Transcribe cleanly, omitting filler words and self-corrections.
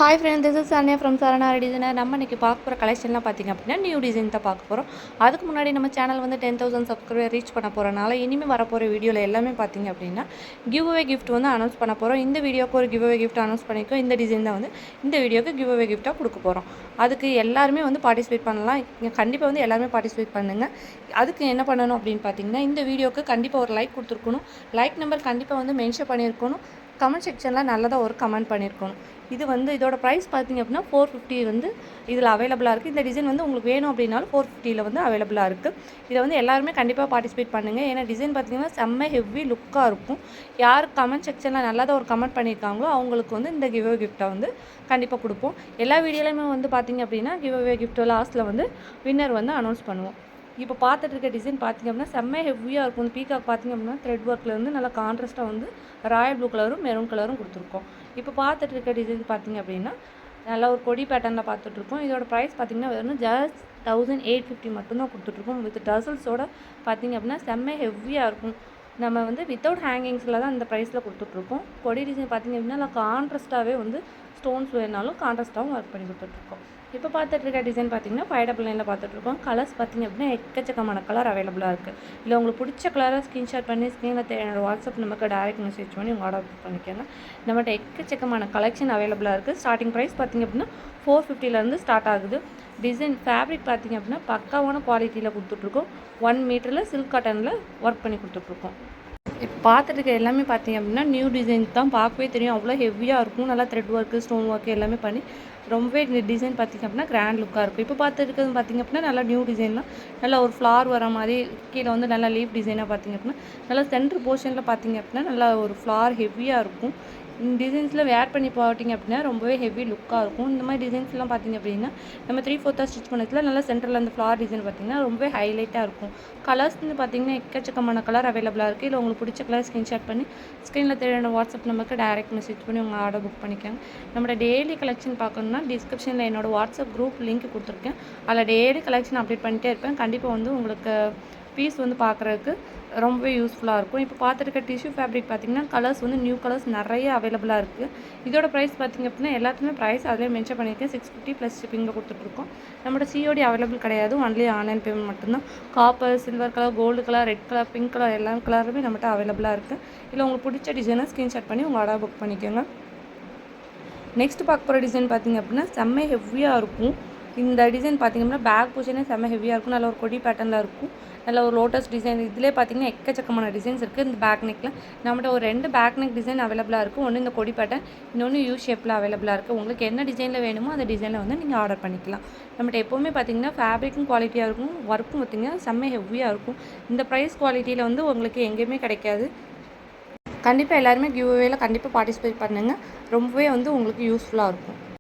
Hi friends, this is Sanya from Sarana Designer. நம்ம இன்னைக்கு பார்க்க போகிற கலெக்ஷன்லாம் பார்த்திங்க அப்படின்னா நியூ டிசைன் தான் பார்க்க போகிறோம். அதுக்கு முன்னாடி நம்ம சேனல் வந்து 10,000 சப்ஸ்கிரைபர் ரீச் பண்ண போகிறனால இனிமேல் வரப்போகிற வீடியோவில் எல்லாமே பார்த்திங்க அப்படின்னா கிவ் அவே கிஃப்ட் வந்து அனௌன்ஸ் பண்ண போகிறோம். இந்த வீடியோக்கு ஒரு கிவ் அவே கிஃப்ட் அனௌன்ஸ் பண்ணிக்கோ. இந்த டிசைன் தான் வந்து இந்த வீடியோக்கு கிவ் அவே கிஃப்ட்டாக கொடுக்க போகிறோம். அதுக்கு எல்லாருமே வந்து பார்ட்டிசிபேட் பண்ணலாம். கண்டிப்பாக வந்து எல்லாருமே பார்ட்டிசிபேட் பண்ணுங்கள். அதுக்கு என்ன பண்ணணும் அப்படின்னு பார்த்தீங்கன்னா இந்த வீடியோக்கு கண்டிப்பாக ஒரு லைக் கொடுத்துருக்கணும். லைக் நம்பர் கண்டிப்பாக வந்து மென்ஷன் பண்ணியிருக்கணும். கமெண்ட் செக்ஷனில் நல்லதாக ஒரு கமெண்ட் பண்ணியிருக்கணும். இது வந்து இதோட ப்ரைஸ் பார்த்திங்க அப்படின்னா 450 வந்து இதில் அவைலபிளாக இருக்குது. இந்த டிசைன் வந்து உங்களுக்கு வேணும் அப்படின்னாலும் 450 வந்து அவைலபிளாக இருக்குது. இதை வந்து எல்லாருமே கண்டிப்பாக பார்ட்டிசிபேட் பண்ணுங்கள். ஏன்னா டிசைன் பார்த்திங்கன்னா செம்ம ஹெவி லுக்காக இருக்கும். யார் கமெண்ட் செக்ஷனில் நல்லதாக ஒரு கமெண்ட் பண்ணியிருக்காங்களோ அவங்களுக்கு வந்து இந்த கிவ் அவே கிஃப்ட்டை வந்து கண்டிப்பாக கொடுப்போம். எல்லா வீடியோலையுமே வந்து பார்த்திங்க அப்படின்னா கிவ் அவே கிஃப்ட் லாஸ்ட்டில் வந்து வின்னர் வந்து அனௌன்ஸ் பண்ணுவோம். இப்போ பார்த்துட்டு இருக்க டிசைன் பார்த்திங்க அப்படின்னா செம்ம ஹெவியாக இருக்கும். இந்த பீகாக் பார்த்திங்க அப்படின்னா த்ரெட் ஒர்க்லேருந்து நல்லா கான்ட்ராஸ்ட்டாக வந்து ராயல் ப்ளூ கலரும் மெரூன் கலரும் கொடுத்துருக்கோம். இப்போ பார்த்துட்டு இருக்க டிசைன் பார்த்திங்க அப்படின்னா நல்லா ஒரு கொடி பேட்டர்னில் பார்த்துட்ருக்கோம். இதோட ப்ரைஸ் பார்த்திங்கன்னா வெறும் ஜஸ்ட் 1850 மட்டும்தான் கொடுத்துட்ருக்கோம். வித் டசல்ஸோட பார்த்திங்க அப்படின்னா செம்ம ஹெவியாக இருக்கும். நம்ம வந்து வித்தவுட் ஹேங்கிங்ஸில் தான் இந்த ப்ரைஸில் கொடுத்துட்ருக்கோம். கொடி டிசைன் பார்த்திங்க அப்படின்னா நல்லா கான்ட்ராஸ்ட்டாகவே வந்து ஸ்டோன்ஸ் வேணாலும் கான்ட்ராஸ்ட்டாகவும் ஒர்க் பண்ணி கொடுத்துட்ருக்கோம். இப்போ பார்த்துட்டு இருக்க டிசைன் பார்த்திங்கன்னா 599 பார்த்துட்ருக்கோம். கலர்ஸ் பார்த்திங்க அப்படின்னா எக்கச்சக்கமான கலர் அவைலபிளாக இருக்குது. இல்லை உங்களுக்கு பிடிச்ச கலரை ஸ்க்ரீன்ஷாட் பண்ணி ஸ்க்ரீனில் என்னோடய வாட்ஸ்அப் நமக்கு டேரெக்ட் மெசேஜ் பண்ணி உங்கள் ஆர்டர் புக் பண்ணிக்கோங்க. நம்மகிட்ட எக்கச்சக்கமான கலெக்ஷன் அவைலபிளாக இருக்குது. ஸ்டார்டிங் ப்ரைஸ் பார்த்திங்க அப்படின்னா 450 ஸ்டார்ட் ஆகுது. டிசைன் ஃபேப்ரிக் பார்த்திங்க அப்படின்னா பக்காவான குவாலிட்டியில் கொடுத்துட்ருக்கோம். 1 மீட்டரில் சில்க் காட்டனில் ஒர்க் பண்ணி கொடுத்துட்ருக்கோம். இப்போ பார்த்துட்டு இருக்க எல்லாமே பார்த்திங்க அப்படின்னா நியூ டிசைன் தான். பார்க்கவே தெரியும் அவ்வளோ ஹெவியாக இருக்கும். நல்லா த்ரெட் ஒர்க்கு ஸ்டோன் ஒர்க்கு எல்லாமே பண்ணி ரொம்பவே இந்த டிசைன் பார்த்திங்க அப்படின்னா கிராண்ட் லுக்காக இருக்கும். இப்போ பார்த்துருக்கிறது பார்த்திங்க அப்படின்னா நல்லா நியூ டிசைன் தான். நல்லா ஒரு ஃப்ளார் வர மாதிரி கீழே வந்து நல்லா லீஃப் டிசைனாக பார்த்திங்க அப்படின்னா நல்லா சென்ட்ரு போர்ஷனில் பார்த்திங்க அப்படின்னா நல்லா ஒரு ஃப்ளார் ஹெவியாக இருக்கும். இந்த டிசைன்ஸில் வேர் பண்ணி போட்டிங்க அப்படின்னா ரொம்பவே ஹெவி லுக்காக இருக்கும். இந்த மாதிரி டிசைன்ஸ்லாம் பார்த்திங்க அப்படின்னா நம்ம 3/4 ஸ்டிச் பண்ணதில் நல்லா சென்டரில் அந்த ஃப்ளார் டிசைன் பார்த்திங்கன்னா ரொம்பவே ஹைலைட்டாக இருக்கும். கலர்ஸ்னு பார்த்திங்கன்னா எக்கச்சக்கமான கலர் அவைலபிளாக இருக்குது. இல்லை உங்களுக்கு பிடிச்ச கலர் ஸ்க்ரீன்ஷாட் பண்ணி ஸ்க்ரீனில் தேவையான வாட்ஸ்அப் நம்பருக்கு டேரெக்ட் மெசேஜ் பண்ணி உங்கள் ஆர்டர் புக் பண்ணிக்கோங்க. நம்மளோட டெய்லி கலெக்ஷன் பார்க்கணுன்னா டிஸ்கிரிப்ஷனில் என்னோடய வாட்ஸ்அப் குரூப் லிங்க் கொடுத்துருக்கேன். அதில் டெய்லி கலெக்ஷன் அப்டேட் பண்ணிகிட்டே இருப்பேன். கண்டிப்பாக வந்து உங்களுக்கு பீஸ் வந்து பார்க்குறதுக்கு ரொம்பவே யூஸ்ஃபுல்லாக இருக்கும். இப்போ பார்த்துருக்க டிஷ்யூ ஃபேப்ரிக் பார்த்திங்கன்னா கலர்ஸ் வந்து நியூ கலர்ஸ் நிறைய அவைலபிளாக இருக்குது. இதோட ப்ரைஸ் பார்த்திங்க அப்படின்னா எல்லாத்துக்குமே ப்ரைஸ் அதிலே மென்ஷன் பண்ணியிருக்கேன். 650 ப்ளஸ் ஷிப்பிங்கில் கொடுத்துட்ருக்கோம். நம்மளோட சிஓடி அவைலபிள் கிடையாது. ஒன்லி ஆன்லைன் பேமெண்ட் மட்டும்தான். Copper, silver colour, gold colour, red colour, pink colour எல்லா கலருமே நம்மகிட்ட அவைலபிளாக இருக்குது. இல்லை உங்களுக்கு பிடிச்ச டிசைனை ஸ்க்ரீன்ஷாட் பண்ணி உங்கள் ஆர்டர் புக் பண்ணிக்கோங்க. நெக்ஸ்ட் பார்க்க போகிற டிசைன் பார்த்திங்க அப்படின்னா செம்ம ஹெவியாக இருக்கும். இந்த டிசைன் பார்த்திங்க அப்படின்னா பேக் பொசிஷனே செம்ம ஹெவியாக இருக்கும். நல்ல ஒரு கொடி பேட்டர்னில் இருக்கும். நல்ல ஒரு லோட்டஸ் டிசைன். இதிலே பார்த்திங்கன்னா எக்கச்சக்கமான டிசைன்ஸ் இருக்குது. இந்த பேக் நெக்கில் நம்மகிட்ட ஒரு 2 பேக் நெக் டிசைன் அவைலபிளாக இருக்குது. ஒன்று இந்த கொடி பேட்டர்ன், இன்னொன்று யூ ஷேப்பில் அவைலபிளாக இருக்குது. உங்களுக்கு என்ன டிசைனில் வேணுமோ அந்த டிசைனில் வந்து நீங்கள் ஆர்டர் பண்ணிக்கலாம். நம்மகிட்ட எப்போவுமே பார்த்திங்கன்னா ஃபேப்ரிக்கும் குவாலிட்டியாக இருக்கும். ஒர்க்கும் பார்த்திங்கன்னா செம்ம ஹெவியாக இருக்கும். இந்த ப்ரைஸ் குவாலிட்டியில் வந்து உங்களுக்கு எங்கேயுமே கிடைக்காது. கண்டிப்பாக எல்லாருமே கிவ் அவேல கண்டிப்பாக பார்ட்டிசிபேட் பண்ணுங்கள். ரொம்பவே வந்து உங்களுக்கு யூஸ்ஃபுல்லாக இருக்கும்.